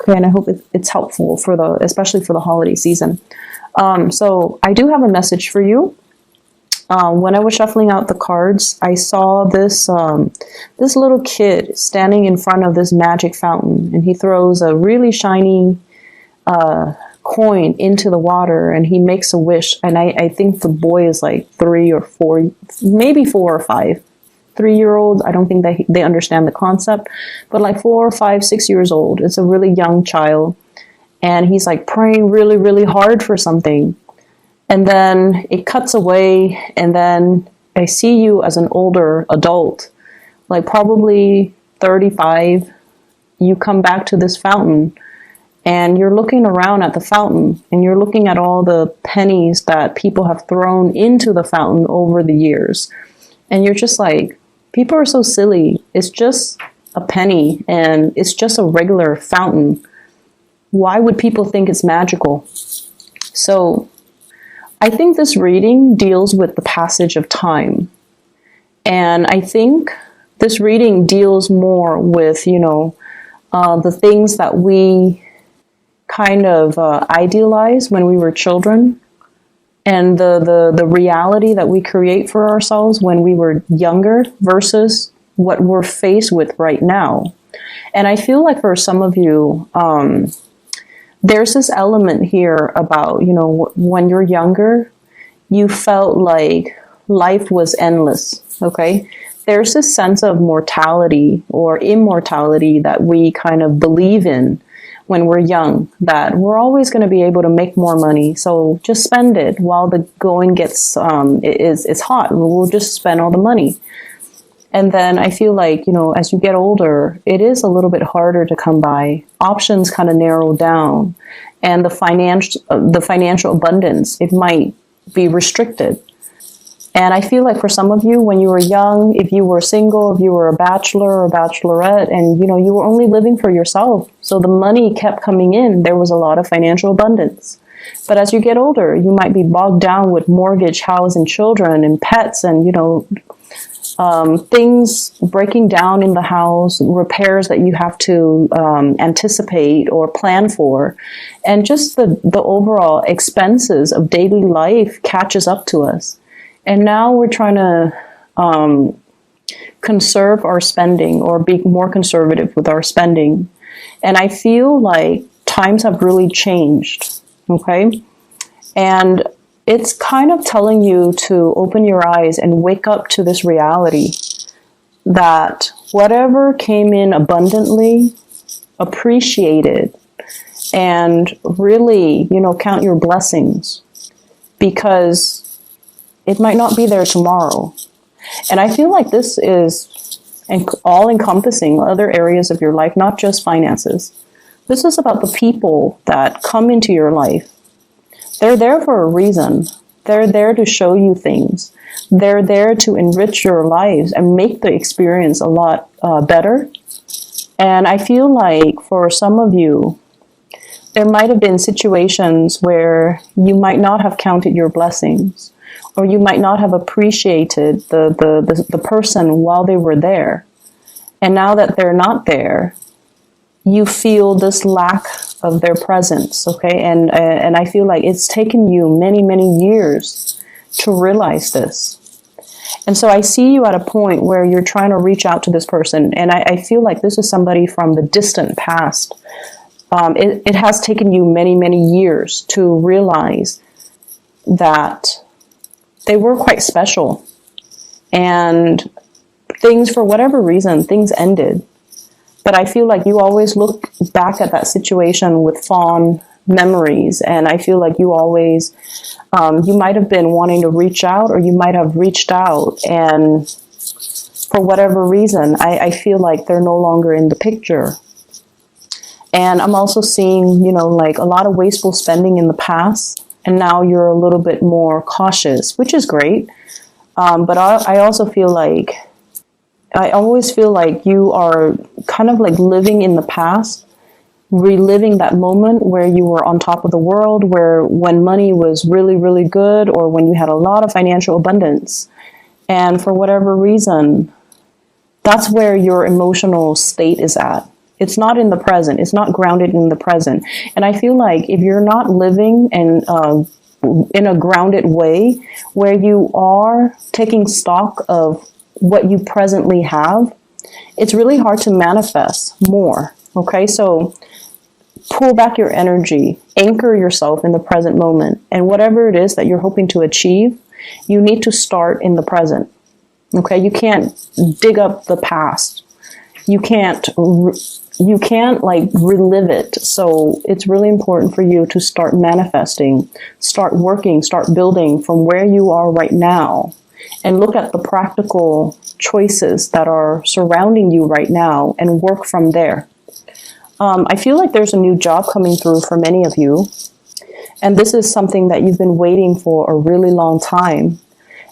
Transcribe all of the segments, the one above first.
Okay, and I hope it's helpful for especially for the holiday season. So I do have a message for you. When I was shuffling out the cards, I saw this this little kid standing in front of this magic fountain, and he throws a really shiny coin into the water, and he makes a wish. And I think the boy is like 3 or 4, maybe 4 or 5. 3-year-olds, I don't think they understand the concept, but like 4 or 5, 6 years old. It's a really young child, and he's like praying really, really hard for something. And then it cuts away, and then I see you as an older adult, like probably 35. You come back to this fountain, and you're looking around at the fountain, and you're looking at all the pennies that people have thrown into the fountain over the years. And you're just like, people are so silly. It's just a penny, and it's just a regular fountain. Why would people think it's magical? So I think this reading deals with the passage of time. And I think this reading deals more with, the things that we kind of idealize when we were children, and the reality that we create for ourselves when we were younger versus what we're faced with right now. And I feel like for some of you, there's this element here about, when you're younger, you felt like life was endless, okay? There's this sense of mortality or immortality that we kind of believe in when we're young, that we're always going to be able to make more money. So just spend it while the going gets, it's hot. We'll just spend all the money. And then I feel like, as you get older, it is a little bit harder to come by. Options kind of narrow down, and the financial abundance, it might be restricted. And I feel like for some of you, when you were young, if you were single, if you were a bachelor or bachelorette, and you were only living for yourself, so the money kept coming in, there was a lot of financial abundance. But as you get older, you might be bogged down with mortgage, house, and children, and pets, and things breaking down in the house, repairs that you have to anticipate or plan for, and just the overall expenses of daily life catches up to us. And now we're trying to conserve our spending, or be more conservative with our spending. And I feel like times have really changed, okay? And it's kind of telling you to open your eyes and wake up to this reality that whatever came in abundantly, appreciate it, and really, count your blessings, because it might not be there tomorrow. And I feel like this is all encompassing other areas of your life, not just finances. This is about the people that come into your life. They're there for a reason. They're there to show you things. They're there to enrich your lives and make the experience a lot better. And I feel like for some of you, there might have been situations where you might not have counted your blessings, or you might not have appreciated the person while they were there. And now that they're not there, you feel this lack of their presence, okay? And I feel like it's taken you many, many years to realize this. And so I see you at a point where you're trying to reach out to this person, and I feel like this is somebody from the distant past. It has taken you many, many years to realize that they were quite special, and things, for whatever reason, things ended. But I feel like you always look back at that situation with fond memories, and I feel like you always, you might have been wanting to reach out, or you might have reached out, and for whatever reason, I feel like they're no longer in the picture. And I'm also seeing, like a lot of wasteful spending in the past, and now you're a little bit more cautious, which is great. But I also feel like, I always feel like you are kind of like living in the past, reliving that moment where you were on top of the world, when money was really, really good, or when you had a lot of financial abundance. And for whatever reason, that's where your emotional state is at. It's not in the present. It's not grounded in the present. And I feel like if you're not living in a grounded way where you are taking stock of what you presently have, it's really hard to manifest more. Okay, so pull back your energy, anchor yourself in the present moment, and whatever it is that you're hoping to achieve, you need to start in the present. Okay, you can't dig up the past. You can't like relive it. So it's really important for you to start manifesting, start working, start building from where you are right now, and look at the practical choices that are surrounding you right now and work from there. I feel like there's a new job coming through for many of you, and this is something that you've been waiting for a really long time.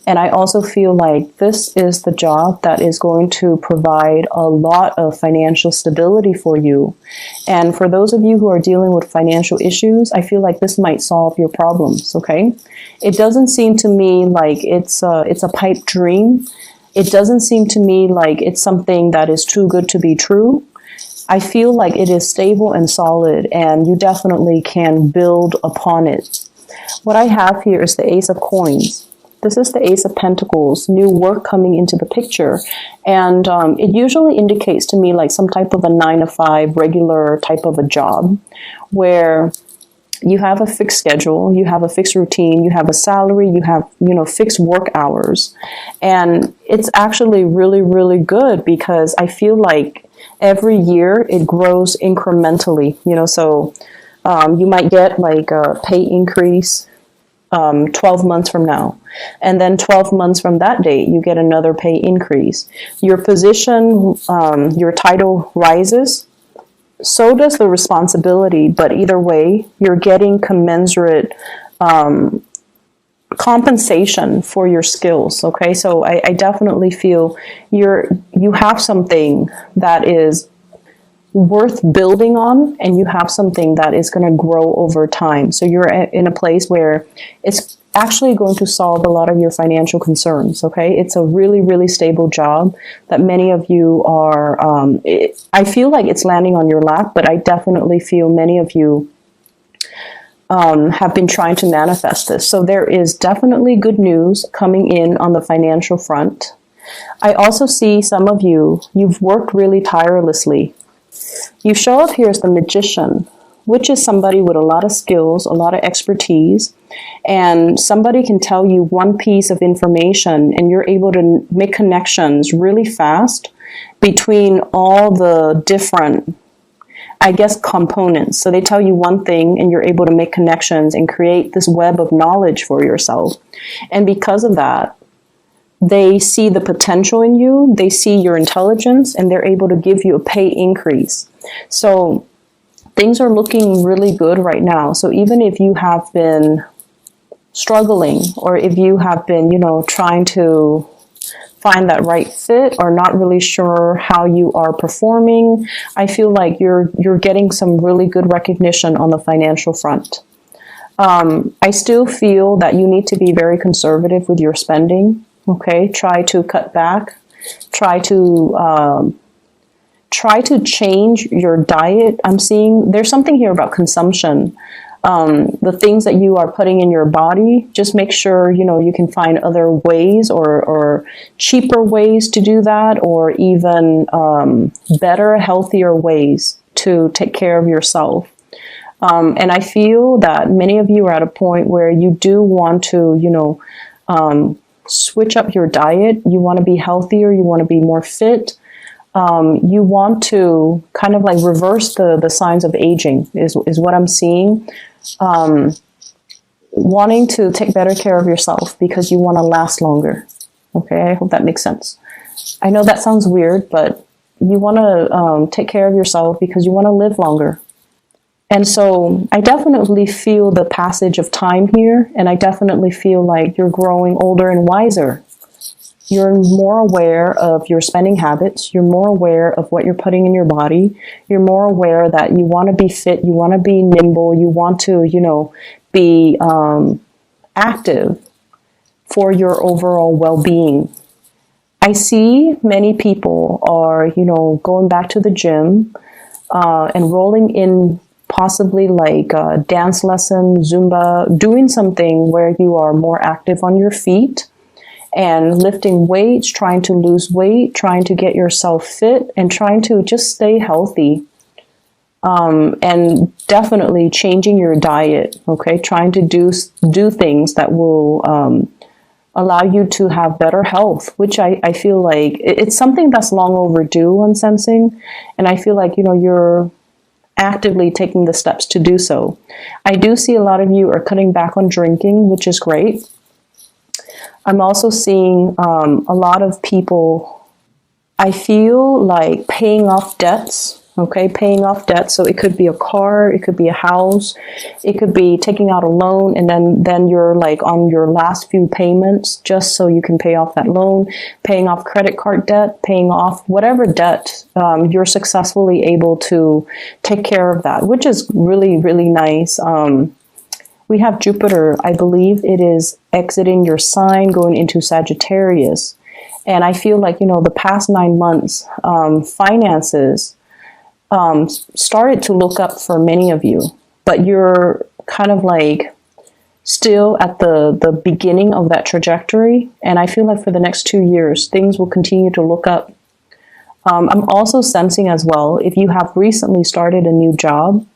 And I also feel like this is the job that is going to provide a lot of financial stability for you. And for those of you who are dealing with financial issues, I feel like this might solve your problems, okay? It doesn't seem to me like it's a pipe dream. It doesn't seem to me like it's something that is too good to be true. I feel like it is stable and solid, and you definitely can build upon it. What I have here is the Ace of Coins. This is the Ace of Pentacles, new work coming into the picture. And it usually indicates to me like some type of a 9-to-5 regular type of a job where you have a fixed schedule, you have a fixed routine, you have a salary, you have, fixed work hours. And it's actually really, really good because I feel like every year it grows incrementally, so you might get like a pay increase 12 months from now. And then 12 months from that date, you get another pay increase. Your position, your title rises. So does the responsibility. But either way, you're getting commensurate compensation for your skills. Okay, so I definitely feel you have something that is worth building on, and you have something that is going to grow over time. So you're in a place where it's actually going to solve a lot of your financial concerns. Okay, it's a really, really stable job that many of you are. I feel like it's landing on your lap, but I definitely feel many of you have been trying to manifest this. So there is definitely good news coming in on the financial front. I also see some of you've worked really tirelessly. You show up here as the Magician, which is somebody with a lot of skills, a lot of expertise, and somebody can tell you one piece of information and you're able to make connections really fast between all the different, components. So they tell you one thing and you're able to make connections and create this web of knowledge for yourself. And because of that, they see the potential in you, they see your intelligence, and they're able to give you a pay increase. So things are looking really good right now. So even if you have been struggling, or if you have been, trying to find that right fit or not really sure how you are performing, I feel like you're getting some really good recognition on the financial front. I still feel that you need to be very conservative with your spending. Okay, try to cut back, try to change your diet. I'm seeing there's something here about consumption. The things that you are putting in your body, just make sure, you can find other ways or cheaper ways to do that, or even better, healthier ways to take care of yourself. And I feel that many of you are at a point where you do want to, switch up your diet. You want to be healthier. You want to be more fit. You want to kind of like reverse the signs of aging is what I'm seeing. Wanting to take better care of yourself because you want to last longer. Okay, I hope that makes sense. I know that sounds weird, but you want to take care of yourself because you want to live longer. And so I definitely feel the passage of time here, and I definitely feel like you're growing older and wiser. You're more aware of your spending habits. You're more aware of what you're putting in your body. You're more aware that you want to be fit. You want to be nimble. You want to, be active for your overall well-being. I see many people are, going back to the gym. enrolling in possibly like a dance lesson, Zumba, doing something where you are more active on your feet and lifting weights, trying to lose weight, trying to get yourself fit, and trying to just stay healthy. And definitely changing your diet, okay? Trying to do things that will allow you to have better health, which I feel like it's something that's long overdue on sensing. And I feel like, you're actively taking the steps to do so. I do see a lot of you are cutting back on drinking, which is great. I'm also seeing a lot of people, I feel like paying off debts. Okay, paying off debt. So it could be a car, it could be a house, it could be taking out a loan, and then you're like on your last few payments just so you can pay off that loan, paying off credit card debt, paying off whatever debt you're successfully able to take care of that, which is really, really nice. We have Jupiter, I believe it is exiting your sign, going into Sagittarius. And I feel like, the past 9 months, finances, started to look up for many of you, but you're kind of like still at the beginning of that trajectory. And I feel like for the next 2 years, things will continue to look up. I'm also sensing as well, if you have recently started a new job,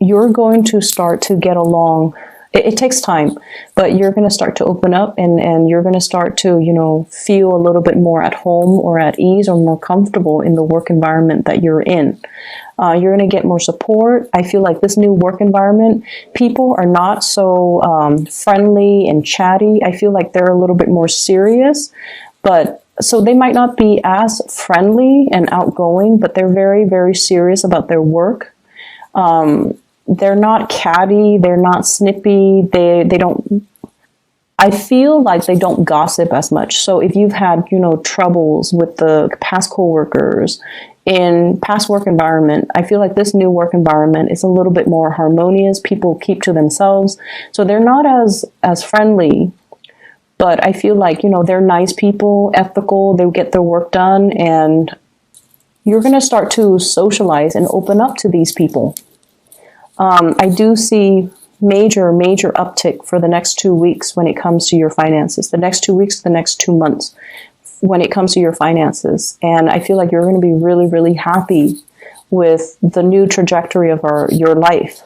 you're going to start to get along. It takes time, but you're going to start to open up and you're going to start to, feel a little bit more at home or at ease or more comfortable in the work environment that you're in. You're going to get more support. I feel like this new work environment, people are not so friendly and chatty. I feel like they're a little bit more serious, but so they might not be as friendly and outgoing, but they're very, very serious about their work. They're not catty, they're not snippy, they don't, I feel like they don't gossip as much. So if you've had, troubles with the past coworkers in past work environment, I feel like this new work environment is a little bit more harmonious. People keep to themselves. So they're not as friendly, but I feel like, they're nice people, ethical, they get their work done, and you're going to start to socialize and open up to these people. I do see major uptick for the next 2 weeks when it comes to your finances, the next 2 weeks, the next 2 months when it comes to your finances. And I feel like you're going to be really, really happy with the new trajectory of your life.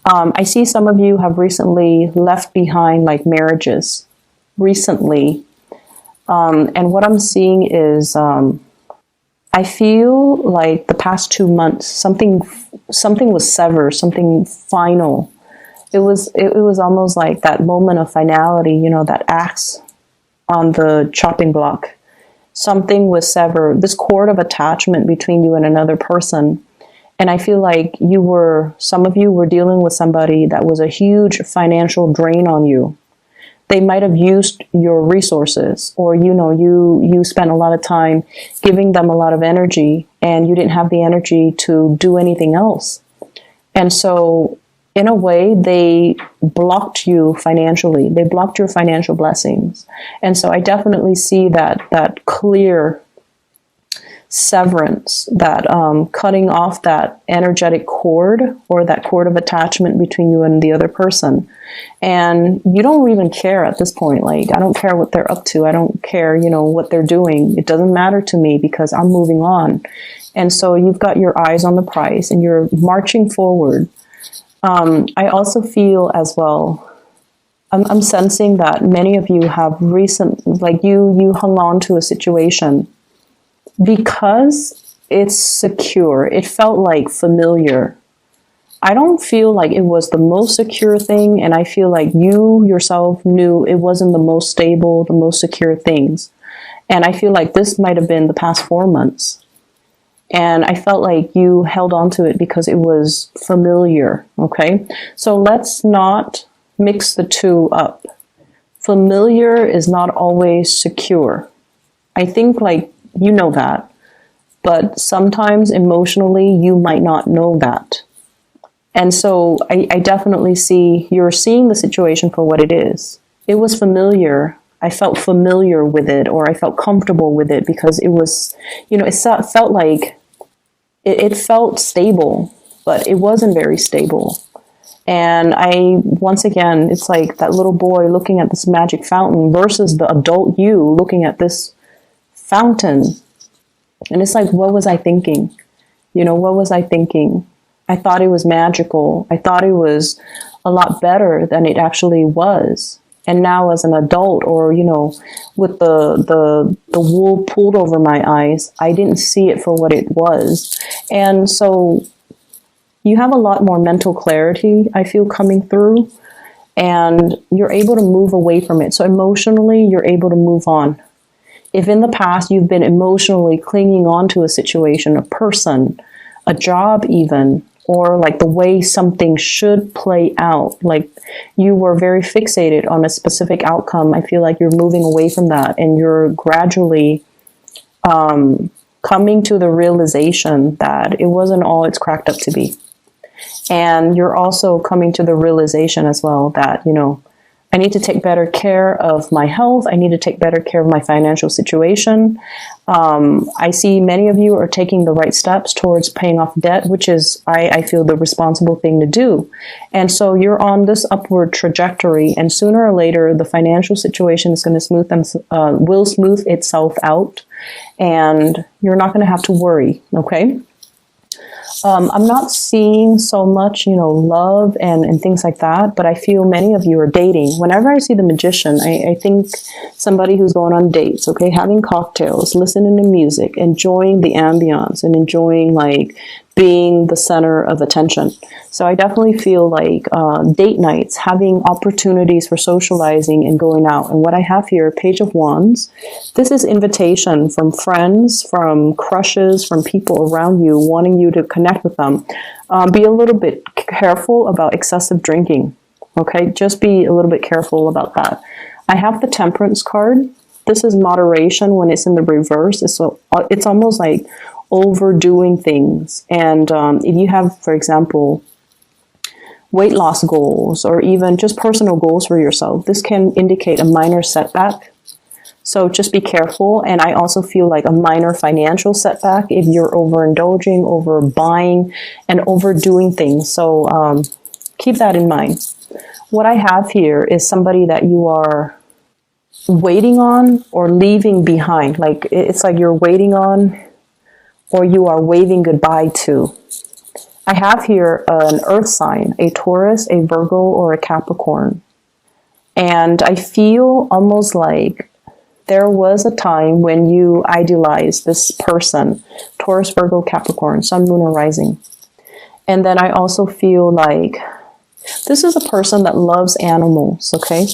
I see some of you have recently left behind like marriages recently. And what I'm seeing is, I feel like the past 2 months, something was severed, something final. It was almost like that moment of finality, that axe on the chopping block. Something was severed, this cord of attachment between you and another person. And I feel like some of you were dealing with somebody that was a huge financial drain on you. They might have used your resources, or, you spent a lot of time giving them a lot of energy and you didn't have the energy to do anything else. And so in a way, they blocked you financially. They blocked your financial blessings. And so I definitely see that clear severance, that cutting off that energetic cord or that cord of attachment between you and the other person. And you don't even care at this point. Like, I don't care what they're up to. I don't care, what they're doing. It doesn't matter to me because I'm moving on. And so you've got your eyes on the prize and you're marching forward. I also feel as well, I'm sensing that many of you have you hung on to a situation because it's secure. It felt like familiar. I don't feel like it was the most secure thing, and I feel like you yourself knew it wasn't the most stable, the most secure things. And I feel like this might have been the past 4 months. And I felt like you held on to it because it was familiar, okay? So let's not mix the two up. Familiar is not always secure. I think you know that, but sometimes emotionally you might not know that. And so I definitely see you're seeing the situation for what it is. It was familiar. I felt familiar with it, or I felt comfortable with it because it was, it felt like it felt stable, but it wasn't very stable. And once again, it's like that little boy looking at this magic fountain versus the adult you looking at this fountain. And it's like, what was I thinking? What was I thinking? I thought it was magical. I thought it was a lot better than it actually was. And now as an adult, or, with the wool pulled over my eyes, I didn't see it for what it was. And so you have a lot more mental clarity, I feel, coming through, and you're able to move away from it. So emotionally, you're able to move on. If in the past you've been emotionally clinging on to a situation, a person, a job even, or like the way something should play out, like you were very fixated on a specific outcome, I feel like you're moving away from that, and you're gradually coming to the realization that it wasn't all it's cracked up to be. And you're also coming to the realization as well that, I need to take better care of my health. I need to take better care of my financial situation. I see many of you are taking the right steps towards paying off debt, which is, I feel, the responsible thing to do. And so you're on this upward trajectory, and sooner or later, the financial situation is going to will smooth itself out, and you're not going to have to worry. Okay. I'm not seeing so much, love and things like that, but I feel many of you are dating. Whenever I see the Magician, I think somebody who's going on dates, okay, having cocktails, listening to music, enjoying the ambiance, and enjoying like being the center of attention. So I definitely feel like date nights, having opportunities for socializing and going out. And what I have here, Page of Wands, this is invitation from friends, from crushes, from people around you, wanting you to connect with them. Be a little bit careful about excessive drinking, okay? Just be a little bit careful about that. I have the Temperance card. This is moderation when it's in the reverse. It's almost like overdoing things. And if you have, for example, weight loss goals, or even just personal goals for yourself, this can indicate a minor setback. So just be careful. And I also feel like a minor financial setback if you're overindulging, overbuying, and overdoing things. So keep that in mind. What I have here is somebody that you are waiting on or leaving behind. Like it's like you're waiting on, or you are waving goodbye to. I have here an earth sign, a Taurus, a Virgo, or a Capricorn. And I feel almost like there was a time when you idealized this person, Taurus, Virgo, Capricorn, Sun, Moon, or Rising. And then I also feel like this is a person that loves animals, okay?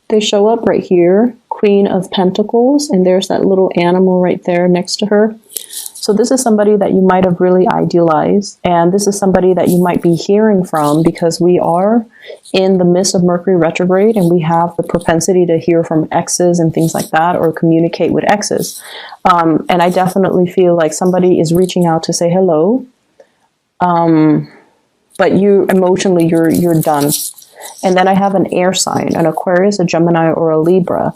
They show up right here, Queen of Pentacles, and there's that little animal right there next to her. So this is somebody that you might have really idealized, and this is somebody that you might be hearing from, because we are in the midst of Mercury retrograde, and we have the propensity to hear from exes and things like that, or communicate with exes. And I definitely feel like somebody is reaching out to say hello, but you emotionally, you're done. And then I have an air sign, an Aquarius, a Gemini, or a Libra.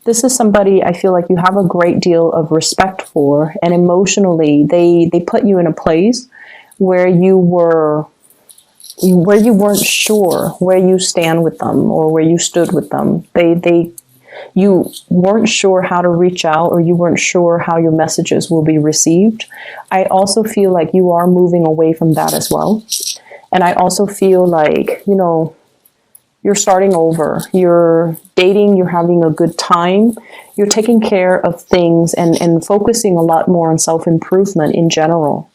This is somebody I feel like you have a great deal of respect for, and emotionally they put you in a place where you weren't sure where you stand with them or where you stood with them. You weren't sure how to reach out, or you weren't sure how your messages will be received. I also feel like you are moving away from that as well. And I also feel like, you're starting over, you're dating, you're having a good time, you're taking care of things and focusing a lot more on self-improvement in general.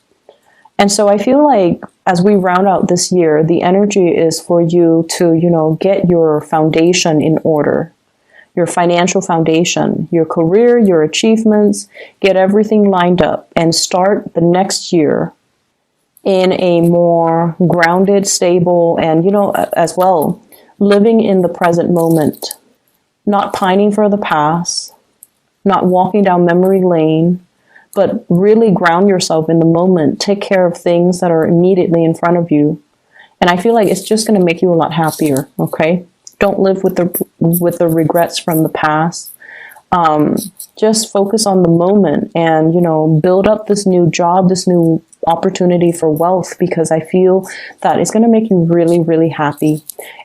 And so I feel like as we round out this year, the energy is for you to, get your foundation in order, your financial foundation, your career, your achievements, get everything lined up and start the next year in a more grounded, stable, and, as well, living in the present moment, not pining for the past, not walking down memory lane, but really ground yourself in the moment. Take care of things that are immediately in front of you. And I feel like it's just going to make you a lot happier, okay? Don't live with the regrets from the past. just focus on the moment and, you know, build up this new job, this new opportunity for wealth, because I feel that it's going to make you really, really happy.